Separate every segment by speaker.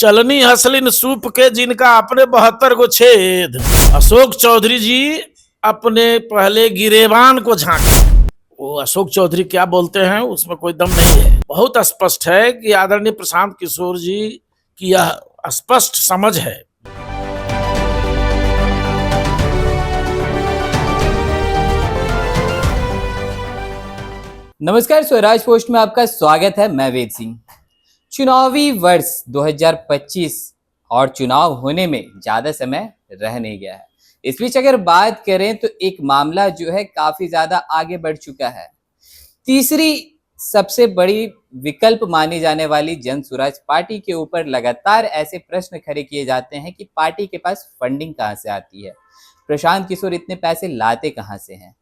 Speaker 1: चलनी हसलिन सूप के जिनका अपने 72 गो छेद। अशोक चौधरी जी अपने पहले गिरेबान को झांके। वो अशोक चौधरी क्या बोलते हैं उसमें कोई दम नहीं है। बहुत स्पष्ट है कि आदरणीय प्रशांत किशोर जी की यह स्पष्ट समझ है।
Speaker 2: नमस्कार, स्वराज पोस्ट में आपका स्वागत है। मैं वेद सिंह। चुनावी वर्ष 2025 और चुनाव होने में ज्यादा समय रह नहीं गया है। इस बीच अगर बात करें तो एक मामला जो है काफी ज्यादा आगे बढ़ चुका है। तीसरी सबसे बड़ी विकल्प मानी जाने वाली जन स्वराज पार्टी के ऊपर लगातार ऐसे प्रश्न खड़े किए जाते हैं कि पार्टी के पास फंडिंग कहां से आती है, प्रशांत किशोर इतने पैसे लाते कहां से हैं।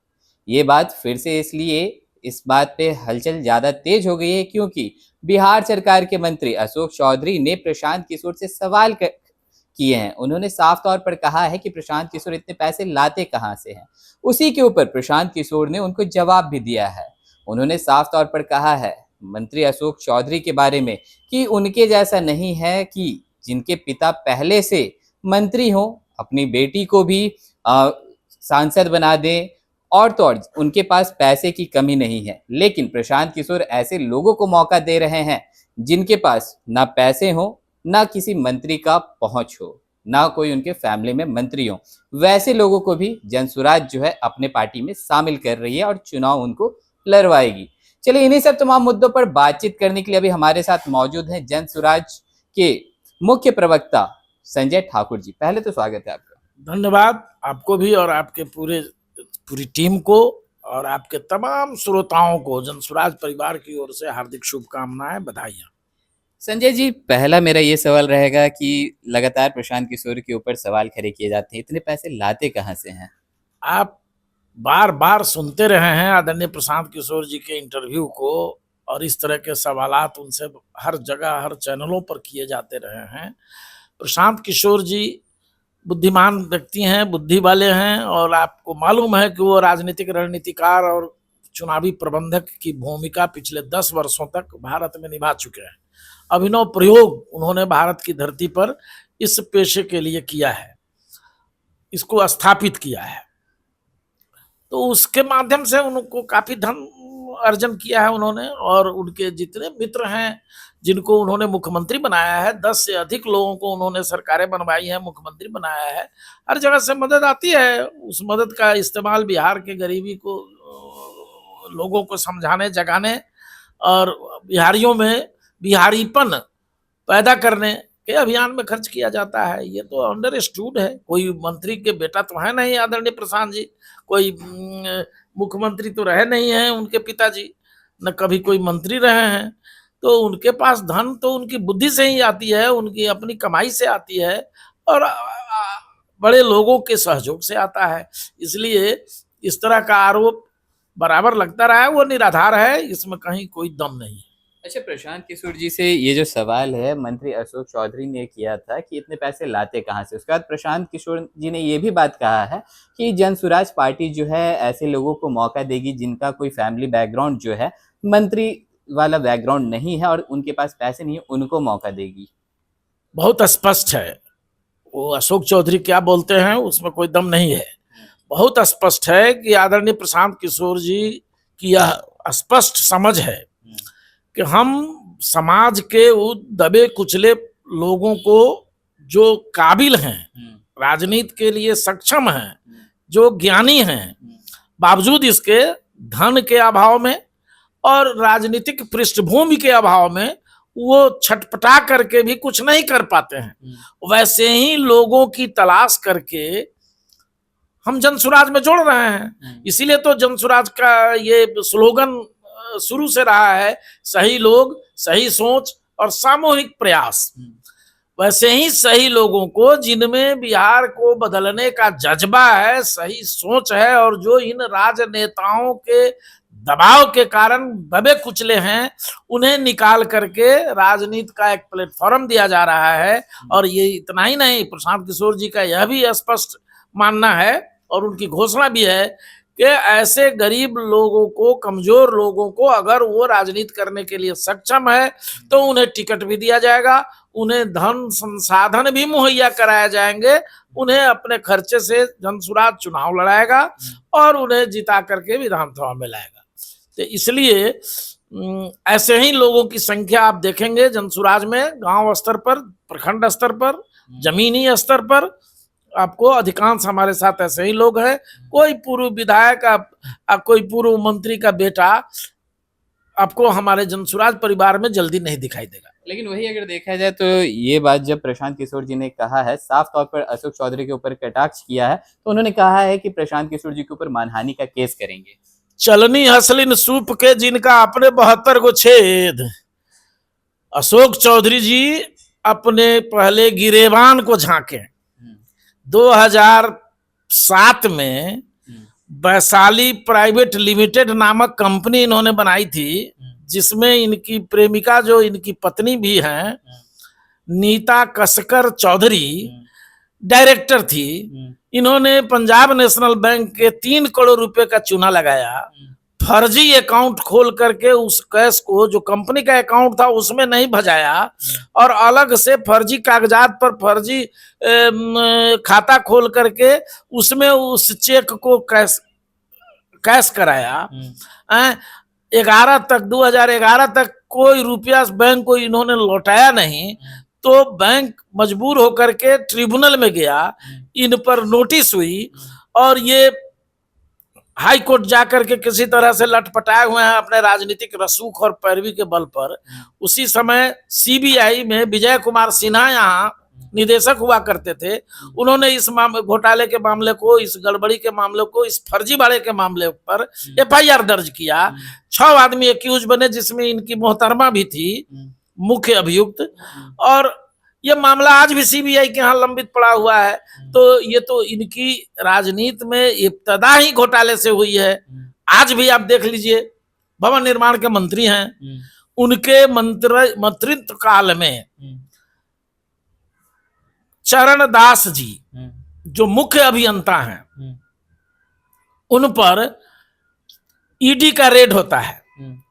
Speaker 2: ये बात फिर से इसलिए इस बात पे हलचल ज्यादा तेज हो गई है क्योंकि बिहार सरकार के मंत्री अशोक चौधरी ने प्रशांत किशोर से सवाल किए हैं। उन्होंने साफ तौर पर कहा है कि प्रशांत किशोर इतने पैसे लाते कहां से हैं। उसी के ऊपर प्रशांत किशोर ने उनको जवाब भी दिया है। उन्होंने साफ तौर पर कहा है मंत्री अशोक चौधरी के बारे में कि उनके जैसा नहीं है कि जिनके पिता पहले से मंत्री हों, अपनी बेटी को भी सांसद बना दें और तो और उनके पास पैसे की कमी नहीं है। लेकिन प्रशांत किशोर ऐसे लोगों को मौका दे रहे हैं जिनके पास ना पैसे हो, ना किसी मंत्री का पहुंच हो, ना कोई उनके फैमिली में मंत्री हो। वैसे लोगों को भी जन स्वराज जो है अपने पार्टी में शामिल कर रही है और चुनाव उनको लड़वाएगी। चलिए, इन्हीं सब तमाम मुद्दों पर बातचीत करने के लिए अभी हमारे साथ मौजूद हैं जन स्वराज के मुख्य प्रवक्ता संजय ठाकुर जी। पहले तो स्वागत है आपका।
Speaker 1: धन्यवाद आपको भी और आपके पूरी टीम को और आपके तमाम श्रोताओं को जन स्वराज परिवार की ओर से हार्दिक शुभकामनाएं, बधाइयां।
Speaker 2: संजय जी, पहला मेरा ये सवाल रहेगा कि लगातार प्रशांत किशोर के ऊपर सवाल खड़े किए जाते हैं, इतने पैसे लाते कहां से हैं?
Speaker 1: आप बार बार सुनते रहे हैं आदरणीय प्रशांत किशोर जी के इंटरव्यू को और इस तरह के सवालात उनसे हर जगह हर चैनलों पर किए जाते रहे हैं। प्रशांत किशोर जी बुद्धिमान व्यक्ति हैं, बुद्धि वाले हैं और आपको मालूम है कि वो राजनीतिक रणनीतिकार और चुनावी प्रबंधक की भूमिका पिछले 10 वर्षों तक भारत में निभा चुके हैं। अभिनव प्रयोग उन्होंने भारत की धरती पर इस पेशे के लिए किया है, इसको स्थापित किया है। तो उसके माध्यम से उनको काफी धन अर्जन किया है उन्होंने और उनके जितने मित्र हैं जिनको उन्होंने मुख्यमंत्री बनाया है, 10 से अधिक लोगों को उन्होंने सरकारें बनवाई है, मुख्यमंत्री बनाया है। हर जगह से मदद आती है, उस मदद का इस्तेमाल बिहार के गरीबी को लोगों को समझाने, जगाने और बिहारियों में बिहारीपन पैदा करने के अभियान में खर्च किया जाता है। ये तो अंडरस्टूड है। कोई मंत्री के बेटा तो है नहीं आदरणीय प्रशांत जी, कोई मुख्यमंत्री तो रहे नहीं हैं उनके पिताजी, न कभी कोई मंत्री रहे हैं। तो उनके पास धन तो उनकी बुद्धि से ही आती है, उनकी अपनी कमाई से आती है और बड़े लोगों के सहयोग से आता है। इसलिए इस तरह का आरोप बराबर लगता रहा है, वो निराधार है, इसमें कहीं कोई दम नहीं है।
Speaker 2: अच्छा, प्रशांत किशोर जी से ये जो सवाल है मंत्री अशोक चौधरी ने किया था कि इतने पैसे लाते कहां से, उसके बाद प्रशांत किशोर जी ने ये भी बात कहा है कि जन स्वराज पार्टी जो है ऐसे लोगों को मौका देगी जिनका कोई फैमिली बैकग्राउंड जो है मंत्री वाला बैकग्राउंड नहीं है और उनके पास पैसे नहीं है, उनको मौका देगी।
Speaker 1: बहुत स्पष्ट है, वो अशोक चौधरी क्या बोलते हैं उसमें कोई दम नहीं है। बहुत स्पष्ट है कि आदरणीय प्रशांत किशोर जी की यह स्पष्ट समझ है कि हम समाज के उन दबे कुचले लोगों को जो काबिल हैं, राजनीति के लिए सक्षम हैं, जो ज्ञानी हैं, बावजूद इसके धन के अभाव में और राजनीतिक पृष्ठभूमि के अभाव में वो छटपटा करके भी कुछ नहीं कर पाते हैं। वैसे ही लोगों की तलाश करके हम जन स्वराज में जोड़ रहे हैं। इसीलिए तो जन स्वराज का ये स्लोगन शुरू से रहा है, सही लोग, सही सोच और सामूहिक प्रयास। वैसे ही सही लोगों को जिनमें बिहार को बदलने का जज्बा है, सही सोच है और जो इन राजनेताओं के दबाव के कारण दबे कुचले हैं, उन्हें निकाल करके राजनीति का एक प्लेटफॉर्म दिया जा रहा है। और ये इतना ही नहीं, प्रशांत किशोर जी का यह भी स्पष्ट मानना है और उनकी घोषणा भी है कि ऐसे गरीब लोगों को, कमजोर लोगों को अगर वो राजनीति करने के लिए सक्षम है तो उन्हें टिकट भी दिया जाएगा, उन्हें धन संसाधन भी मुहैया कराए जाएंगे, उन्हें अपने खर्चे से जनसुराज चुनाव लड़ाएगा और उन्हें जिता करके विधानसभा में लाएगा। तो इसलिए ऐसे ही लोगों की संख्या आप देखेंगे जनसुराज में, गांव स्तर पर, प्रखंड स्तर पर, जमीनी स्तर पर आपको अधिकांश हमारे साथ ऐसे ही लोग हैं। कोई पूर्व विधायक कोई पूर्व मंत्री का बेटा आपको हमारे जनसुराज परिवार में जल्दी नहीं दिखाई देगा।
Speaker 2: लेकिन वही अगर देखा जाए तो ये बात जब प्रशांत किशोर जी ने कहा है, साफ तौर पर अशोक चौधरी के ऊपर कटाक्ष किया है, तो उन्होंने कहा है कि प्रशांत किशोर जी के ऊपर मानहानि का केस करेंगे।
Speaker 1: चलनी हसलिन सूप के जिनका अपने 72 को छेद, अशोक चौधरी जी अपने पहले गिरेबान को झांके। 2007 में वैशाली प्राइवेट लिमिटेड नामक कंपनी इन्होंने बनाई थी, जिसमें इनकी प्रेमिका जो इनकी पत्नी भी हैं, नीता कसकर चौधरी, डायरेक्टर थी। इन्होंने पंजाब नेशनल बैंक के 3 करोड़ रुपए का चूना लगाया, फर्जी अकाउंट खोल करके उस कैश को, जो कंपनी का अकाउंट था, उसमें नहीं भजाया और अलग से फर्जी कागजात पर फर्जी खाता खोल करके उसमें उस चेक को कैश कराया। 2011 तक कोई रुपया बैंक को इन्होंने लौटाया नहीं, तो बैंक मजबूर होकर के ट्रिब्यूनल में गया, इन पर नोटिस हुई और ये हाई कोर्ट जाकर के किसी तरह से लटपटाए हुए हैं अपने राजनीतिक रसूख और पैरवी के बल पर। उसी समय सीबीआई में विजय कुमार सिन्हा यहाँ निदेशक हुआ करते थे, उन्होंने इस घोटाले के मामले को, इस गड़बड़ी के मामले को, इस फर्जीवाड़े के मामले पर एफआईआर दर्ज किया। 6 आदमी एक्यूज बने, जिसमें इनकी मोहतरमा भी थी मुख्य अभियुक्त, और ये मामला आज भी सीबीआई के यहाँ लंबित पड़ा हुआ है। तो ये तो इनकी राजनीति में इब्तदा ही घोटाले से हुई है। आज भी आप देख लीजिए, भवन निर्माण के मंत्री हैं, उनके मंत्रित्व काल में चरण दास जी जो मुख्य अभियंता हैं, उन पर ईडी का रेड होता है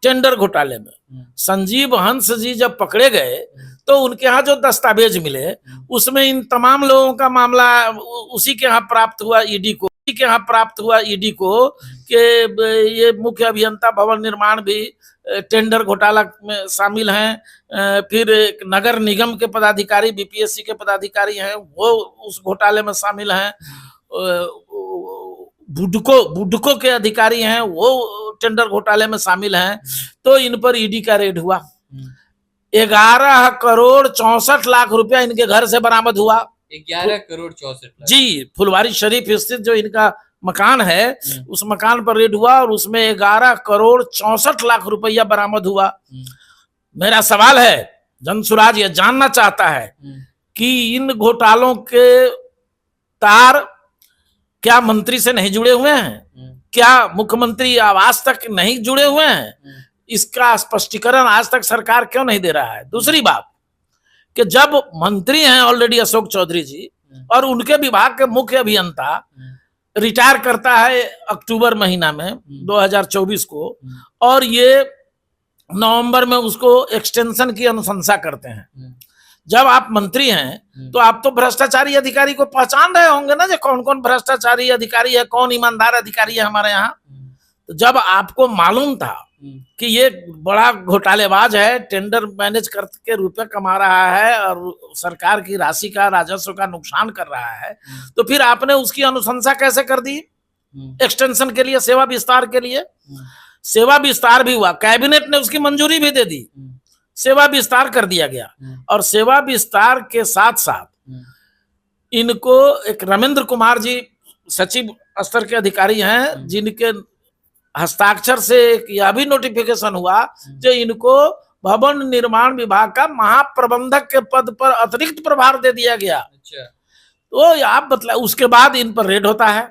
Speaker 1: टेंडर घोटाले में। संजीव हंस जी जब पकड़े गए तो उनके यहाँ जो दस्तावेज मिले, उसमें इन तमाम लोगों का मामला उसी के यहाँ प्राप्त हुआ ईडी को कि ये मुख्य अभियंता भवन निर्माण भी टेंडर घोटाला में शामिल हैं। फिर नगर निगम के पदाधिकारी, बीपीएससी के पदाधिकारी हैं, वो उस घोटाले में शामिल हैं। बुडको के अधिकारी हैं, वो टेंडर घोटाले में शामिल हैं। तो इन पर ईडी का रेड हुआ। 11 करोड़ 64 लाख रुपया इनके घर से बरामद हुआ।
Speaker 2: 11 करोड़ 64 लाख
Speaker 1: जी, फुलवारी शरीफ स्थित जो इनका मकान है, उस मकान पर रेड हुआ और उसमें 11 करोड़ 64 लाख रुपया बरामद हुआ। मेरा सवाल है, जनसुराज ये जानना चाहता है कि इन घोटालों के तार क्या मंत्री से नहीं जुड़े हुए हैं? क्या मुख्यमंत्री आवास तक नहीं जुड़े हुए हैं? इसका स्पष्टीकरण आज तक सरकार क्यों नहीं दे रहा है? दूसरी बात कि जब मंत्री हैं ऑलरेडी अशोक चौधरी जी, और उनके विभाग के मुख्य अभियंता रिटायर करता है अक्टूबर महीना में 2024 को, और ये नवंबर में उसको एक्सटेंशन की अनुशंसा करते हैं। जब आप मंत्री हैं तो आप तो भ्रष्टाचारी अधिकारी को पहचान रहे होंगे ना, जो कौन कौन भ्रष्टाचारी अधिकारी है, कौन ईमानदार अधिकारी है हमारे यहाँ। तो जब आपको मालूम था कि ये बड़ा घोटालेबाज है, टेंडर मैनेज करके रुपए कमा रहा है और सरकार की राशि का, राजस्व का नुकसान कर रहा है, तो फिर आपने उसकी अनुशंसा कैसे कर दी? एक्सटेंशन के लिए, सेवा विस्तार के लिए। सेवा विस्तार भी हुआ, कैबिनेट ने उसकी मंजूरी भी दे दी, सेवा विस्तार कर दिया गया। और सेवा विस्तार के साथ साथ इनको एक रमेंद्र कुमार जी सचिव स्तर के अधिकारी हैं, जिनके हस्ताक्षर से यह भी नोटिफिकेशन हुआ जो इनको भवन निर्माण विभाग का महाप्रबंधक के पद पर अतिरिक्त प्रभार दे दिया गया।
Speaker 2: अच्छा।
Speaker 1: तो आप मतलब उसके बाद इन पर रेड होता है।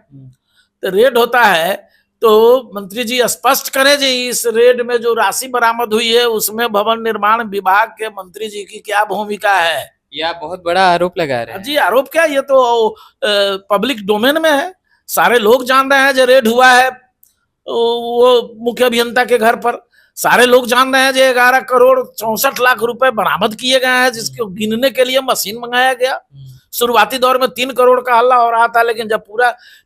Speaker 1: तो रेड होता है तो मंत्री जी स्पष्ट करें जी, इस रेड में जो राशि बरामद हुई है उसमें भवन निर्माण विभाग के मंत्री जी की क्या भूमिका है?
Speaker 2: ये आप बहुत बड़ा आरोप लगा रहे हैं।
Speaker 1: जी, आरोप क्या, ये तो पब्लिक डोमेन में है, सारे लोग जान रहे हैं जो रेड हुआ है वो मुख्य अभियंता के घर पर। सारे लोग जान रहे हैं जो 11 करोड़ 64 लाख रुपए बरामद किए गए हैं, जिसको गिनने के लिए मशीन मंगाया गया। शुरुआती दौर में 3 करोड़ का हल्ला हो रहा था, लेकिन जब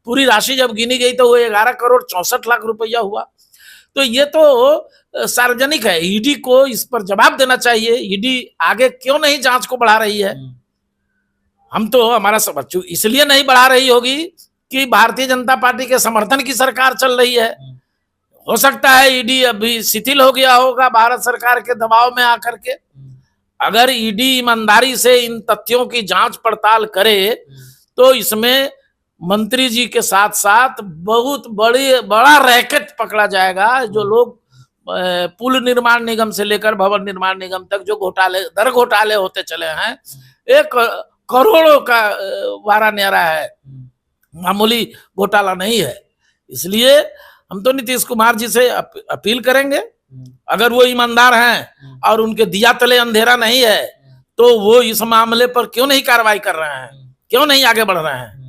Speaker 1: पूरी राशि जब गिनी गई तो वो 11 करोड़ 64 लाख रुपया हुआ। तो ये तो सार्वजनिक है, ईडी को इस पर जवाब देना चाहिए। ईडी आगे क्यों नहीं जांच को बढ़ा रही है? हम तो हमारा सब इसलिए नहीं बढ़ा रही होगी कि भारतीय जनता पार्टी के समर्थन की सरकार चल रही है। हो सकता है ईडी अभी शिथिल हो गया होगा भारत सरकार के दबाव में आकर के। अगर ईडी ईमानदारी से इन तथ्यों की जांच पड़ताल करे तो इसमें मंत्री जी के साथ साथ बहुत बड़ा रैकेट पकड़ा जाएगा। जो लोग पुल निर्माण निगम से लेकर भवन निर्माण निगम तक जो घोटाले होते चले हैं, 1 करोड़ों का वारा न्यारा है, मामूली घोटाला नहीं है। इसलिए हम तो नीतीश कुमार जी से अपील करेंगे, अगर वो ईमानदार हैं और उनके दिया तले अंधेरा नहीं है तो वो इस मामले पर क्यों नहीं कार्रवाई कर रहे हैं, क्यों नहीं आगे बढ़ रहे हैं।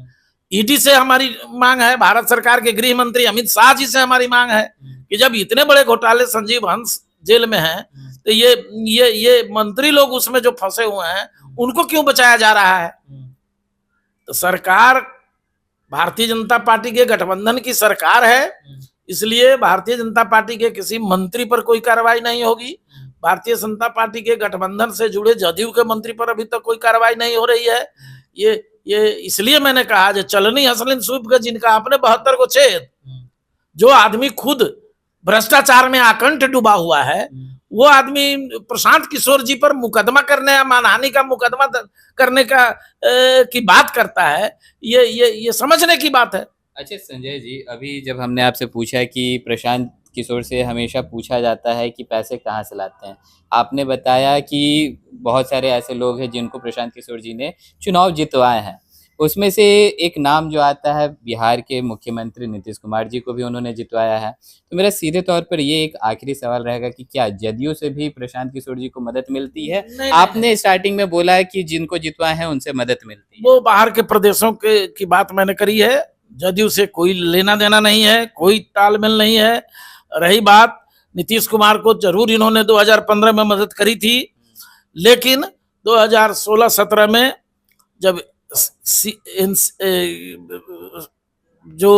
Speaker 1: ईडी से हमारी मांग है, भारत सरकार के गृह मंत्री अमित शाह जी से हमारी मांग है कि जब इतने बड़े घोटाले संजीव हंस जेल में हैं तो ये मंत्री लोग उसमें जो फंसे हुए हैं उनको क्यों बचाया जा रहा है। तो सरकार भारतीय जनता पार्टी के गठबंधन की सरकार है, इसलिए भारतीय जनता पार्टी के किसी मंत्री पर कोई कार्रवाई नहीं होगी। भारतीय जनता पार्टी के गठबंधन से जुड़े जदयू के मंत्री पर अभी तक कोई कार्रवाई नहीं हो रही है। ये इसलिए मैंने कहा जो चलनी हसलिन सूप का जिनका आपने 72 को छेद, जो आदमी खुद भ्रष्टाचार में आकंठ डूबा हुआ है, वो आदमी प्रशांत किशोर जी पर मुकदमा करने या मानहानि का मुकदमा करने का की बात करता है, ये समझने की बात है।
Speaker 2: अच्छा संजय जी, अभी जब हमने आपसे पूछा कि प्रशांत किशोर से हमेशा पूछा जाता है कि पैसे कहाँ से लाते हैं, आपने बताया कि बहुत सारे ऐसे लोग हैं जिनको प्रशांत किशोर जी ने चुनाव जितवाए हैं। उसमें से एक नाम जो आता है बिहार के मुख्यमंत्री नीतीश कुमार जी को भी उन्होंने जितवाया है। तो मेरा सीधे तौर पर ये एक आखिरी सवाल रहेगा कि क्या जदयू से भी प्रशांत किशोर जी को मदद मिलती है? आपने स्टार्टिंग में बोला है कि जिनको जितवाए हैं उनसे मदद मिलती है।
Speaker 1: वो बाहर के प्रदेशों की बात मैंने करी है, जदयू से कोई लेना देना नहीं है, कोई तालमेल नहीं है। रही बात नीतीश कुमार को जरूर इन्होंने 2015 में मदद करी थी, लेकिन 2016-17 में जब जो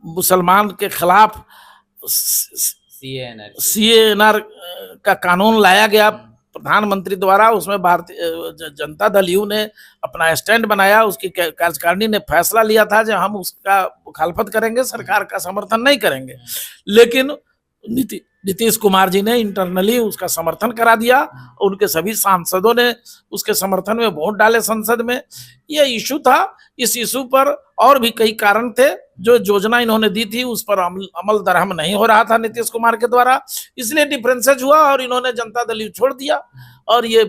Speaker 1: मुसलमान के खिलाफ CANR का कानून लाया गया प्रधानमंत्री द्वारा, उसमें भारतीय जनता दल यू ने अपना स्टैंड बनाया। उसकी कार्यकारिणी ने फैसला लिया था जो हम उसका मुखालफत करेंगे, सरकार का समर्थन नहीं करेंगे। लेकिन नीतीश कुमार जी ने इंटरनली उसका समर्थन करा दिया, उनके सभी सांसदों ने उसके समर्थन में वोट डाले संसद में। ये इशू था, इस इशू पर और भी कई कारण थे। जो योजना इन्होंने दी थी उस पर अमल दरहम नहीं हो रहा था नीतीश कुमार के द्वारा, इसलिए डिफरेंसेज हुआ और इन्होंने जनता दल यू छोड़ दिया और ये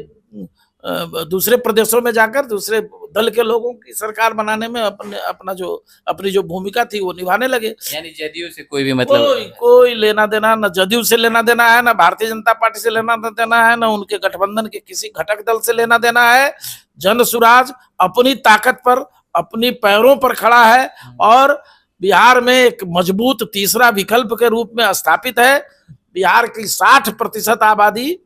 Speaker 1: दूसरे प्रदेशों में जाकर दूसरे दल के लोगों की सरकार बनाने में अपनी जो भूमिका थी वो निभाने लगे।
Speaker 2: यानी जदयू से कोई भी मतलब
Speaker 1: कोई लेना देना, न जदयू से लेना देना है, न भारतीय जनता पार्टी से लेना देना है, न उनके गठबंधन के किसी घटक दल से लेना देना है। जन सुराज अपनी ताकत पर, अपनी पैरों पर खड़ा है और बिहार में एक मजबूत तीसरा विकल्प के रूप में स्थापित है। बिहार की 60% आबादी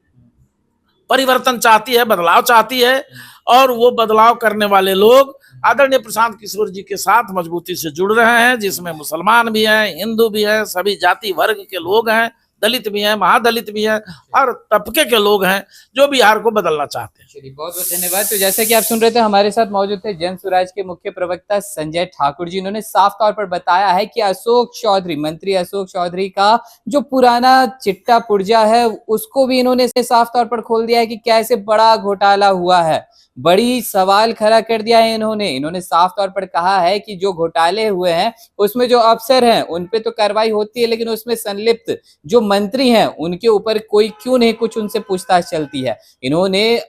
Speaker 1: परिवर्तन चाहती है, बदलाव चाहती है और वो बदलाव करने वाले लोग आदरणीय प्रशांत किशोर जी के साथ मजबूती से जुड़ रहे हैं, जिसमें मुसलमान भी हैं, हिंदू भी हैं, सभी जाति वर्ग के लोग हैं, दलित भी हैं, महादलित भी हैं, हर तबके के लोग हैं जो बिहार को बदलना चाहते हैं।
Speaker 2: चलिए बहुत बहुत धन्यवाद। तो जैसे कि आप सुन रहे थे, हमारे साथ मौजूद थे जन स्वराज के मुख्य प्रवक्ता संजय ठाकुर जी। इन्होंने साफ तौर पर बताया है कि मंत्री अशोक चौधरी का जो पुराना चिट्टा पुर्जा है उसको भी इन्होंने साफ तौर पर खोल दिया है कि कैसे बड़ा घोटाला हुआ है, बड़ी सवाल खड़ा कर दिया है। इन्होंने साफ तौर पर कहा है कि जो घोटाले हुए हैं उसमें जो अफसर हैं उन पे तो कार्रवाई होती है, लेकिन उसमें संलिप्त जो मंत्री हैं उनके ऊपर कोई क्यों नहीं कुछ उनसे पूछताछ चलती है। इन्होंने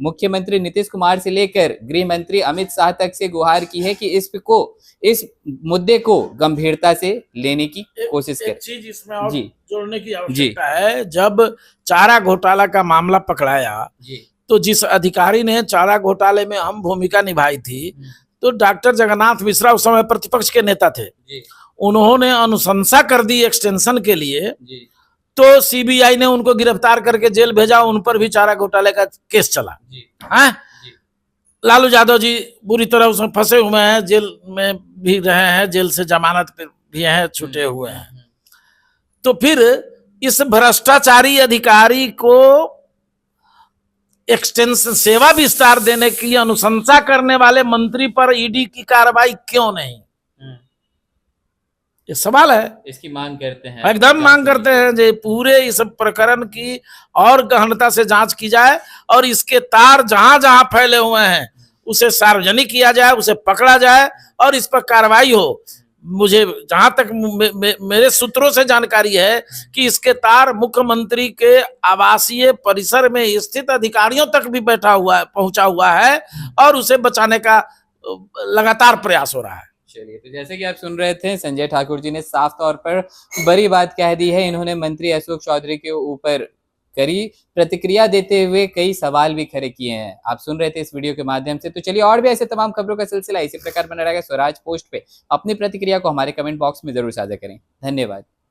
Speaker 2: मुख्यमंत्री नीतीश कुमार से लेकर गृह मंत्री अमित शाह तक से गुहार की है कि इस मुद्दे को गंभीरता से लेने की कोशिश करें।
Speaker 1: एक चीज इसमें और जोड़ने की आवश्यकता है, जब चारा घोटाला का मामला पकड़ाया तो जिस अधिकारी ने चारा घोटाले में अहम भूमिका निभाई थी, तो डॉक्टर जगन्नाथ मिश्रा उस समय प्रतिपक्ष के नेता थे। उन्होंने अनुशंसा कर दी एक्सटेंशन के लिए,
Speaker 2: जी
Speaker 1: तो सीबीआई ने उनको गिरफ्तार करके जेल भेजा, उन पर भी चारा घोटाले का केस चला।
Speaker 2: जी
Speaker 1: हाँ,
Speaker 2: जी
Speaker 1: लालू यादव जी बुरी तरह उसमें फंसे हुए हैं, जेल में भी रहे हैं, जेल से जमानत पे भी हैं, छूटे हुए हैं। तो फिर इस भ्रष्टाचारी अधिकारी को एक्सटेंशन सेवा विस्तार देने की अनुशंसा करने वाले मंत्री पर ईडी की कार्रवाई क्यों नहीं, ये सवाल है।
Speaker 2: इसकी मांग करते हैं,
Speaker 1: एकदम मांग करते हैं जे पूरे इस प्रकरण की और गहनता से जांच की जाए और इसके तार जहां जहां फैले हुए हैं उसे सार्वजनिक किया जाए, उसे पकड़ा जाए और इस पर कार्रवाई हो। मुझे जहां तक मेरे सूत्रों से जानकारी है कि इसके तार मुख्यमंत्री के आवासीय परिसर में स्थित अधिकारियों तक भी पहुंचा हुआ है और उसे बचाने का लगातार प्रयास हो रहा है।
Speaker 2: चलिए, तो जैसे कि आप सुन रहे थे, संजय ठाकुर जी ने साफ तौर पर बड़ी बात कह दी है। इन्होंने मंत्री अशोक चौधरी के ऊपर कड़ी प्रतिक्रिया देते हुए कई सवाल भी खड़े किए हैं। आप सुन रहे थे इस वीडियो के माध्यम से। तो चलिए, और भी ऐसे तमाम खबरों का सिलसिला इसी प्रकार बना रहेगा। स्वराज पोस्ट पे अपनी प्रतिक्रिया को हमारे कमेंट बॉक्स में जरूर साझा करें। धन्यवाद।